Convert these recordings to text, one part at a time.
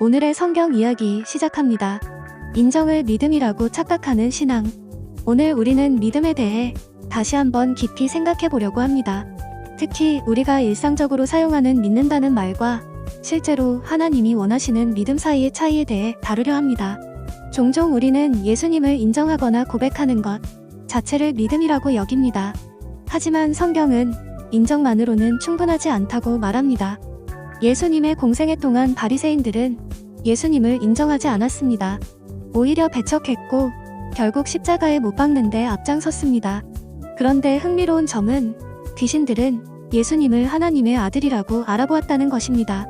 오늘의 성경 이야기 시작합니다. 인정을 믿음이라고 착각하는 신앙. 오늘 우리는 믿음에 대해 다시 한번 깊이 생각해 보려고 합니다. 특히 우리가 일상적으로 사용하는 믿는다는 말과 실제로 하나님이 원하시는 믿음 사이의 차이에 대해 다루려 합니다. 종종 우리는 예수님을 인정하거나 고백하는 것 자체를 믿음이라고 여깁니다. 하지만 성경은 인정만으로는 충분하지 않다고 말합니다. 예수님의 공생애 동안 바리새인들은 예수님을 인정하지 않았습니다. 오히려 배척했고 결국 십자가에 못 박는데 앞장섰습니다. 그런데 흥미로운 점은 귀신들은 예수님을 하나님의 아들이라고 알아보았다는 것입니다.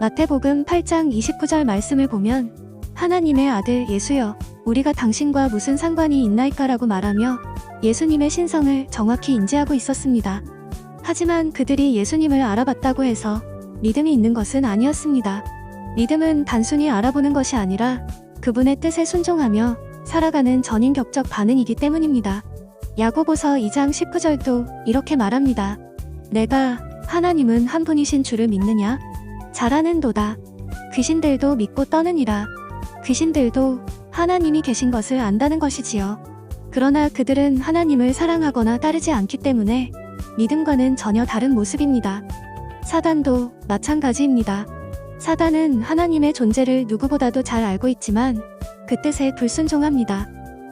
마태복음 8장 29절 말씀을 보면 하나님의 아들 예수여, 우리가 당신과 무슨 상관이 있나이까라고 말하며 예수님의 신성을 정확히 인지하고 있었습니다. 하지만 그들이 예수님을 알아봤다고 해서 믿음이 있는 것은 아니었습니다. 믿음은 단순히 알아보는 것이 아니라 그분의 뜻에 순종하며 살아가는 전인격적 반응이기 때문입니다. 야고보서 2장 19절도 이렇게 말합니다. 내가 하나님은 한 분이신 줄을 믿느냐? 잘하는도다. 귀신들도 믿고 떠느니라. 귀신들도 하나님이 계신 것을 안다는 것이지요. 그러나 그들은 하나님을 사랑하거나 따르지 않기 때문에 믿음과는 전혀 다른 모습입니다. 사단도 마찬가지입니다. 사단은 하나님의 존재를 누구보다도 잘 알고 있지만 그 뜻에 불순종합니다.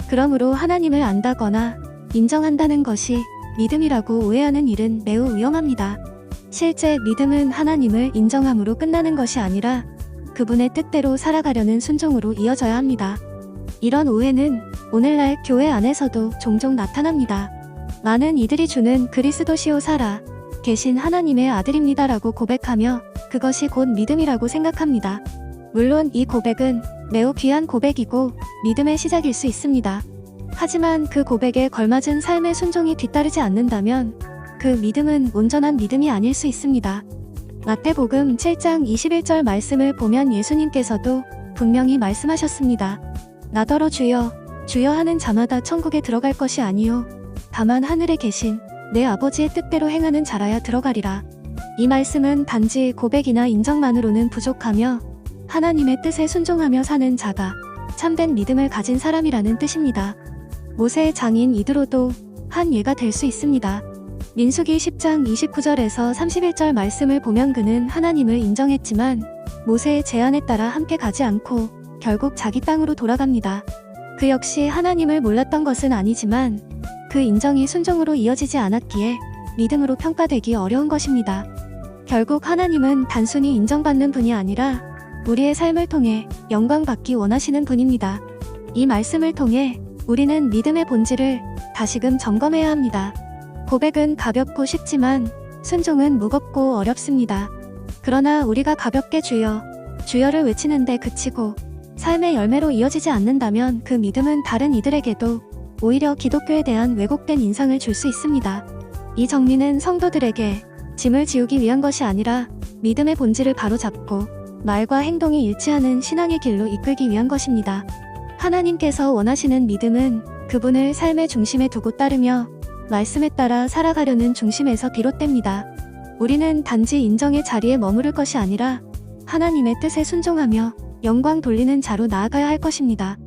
그러므로 하나님을 안다거나 인정한다는 것이 믿음이라고 오해하는 일은 매우 위험합니다. 실제 믿음은 하나님을 인정함으로 끝나는 것이 아니라 그분의 뜻대로 살아가려는 순종으로 이어져야 합니다. 이런 오해는 오늘날 교회 안에서도 종종 나타납니다. 많은 이들이 주는 그리스도시요 살아 계신 하나님의 아들입니다라고 고백하며 그것이 곧 믿음이라고 생각합니다. 물론 이 고백은 매우 귀한 고백이고 믿음의 시작일 수 있습니다. 하지만 그 고백에 걸맞은 삶의 순종이 뒤따르지 않는다면 그 믿음은 온전한 믿음이 아닐 수 있습니다. 마태복음 7장 21절 말씀을 보면 예수님께서도 분명히 말씀하셨습니다. 나더러 주여, 주여 하는 자마다 천국에 들어갈 것이 아니요 다만 하늘에 계신 내 아버지의 뜻대로 행하는 자라야 들어가리라. 이 말씀은 단지 고백이나 인정만으로는 부족하며 하나님의 뜻에 순종하며 사는 자가 참된 믿음을 가진 사람이라는 뜻입니다. 모세의 장인 이드로도 한 예가 될 수 있습니다. 민수기 10장 29절에서 31절 말씀을 보면 그는 하나님을 인정했지만 모세의 제안에 따라 함께 가지 않고 결국 자기 땅으로 돌아갑니다. 그 역시 하나님을 몰랐던 것은 아니지만 그 인정이 순종으로 이어지지 않았기에 믿음으로 평가되기 어려운 것입니다. 결국 하나님은 단순히 인정받는 분이 아니라 우리의 삶을 통해 영광받기 원하시는 분입니다. 이 말씀을 통해 우리는 믿음의 본질을 다시금 점검해야 합니다. 고백은 가볍고 쉽지만 순종은 무겁고 어렵습니다. 그러나 우리가 가볍게 주여, 주여를 외치는데 그치고 삶의 열매로 이어지지 않는다면 그 믿음은 다른 이들에게도 오히려 기독교에 대한 왜곡된 인상을 줄 수 있습니다. 이 정리는 성도들에게 짐을 지우기 위한 것이 아니라 믿음의 본질을 바로잡고 말과 행동이 일치하는 신앙의 길로 이끌기 위한 것입니다. 하나님께서 원하시는 믿음은 그분을 삶의 중심에 두고 따르며 말씀에 따라 살아가려는 중심에서 비롯됩니다. 우리는 단지 인정의 자리에 머무를 것이 아니라 하나님의 뜻에 순종하며 영광 돌리는 자로 나아가야 할 것입니다.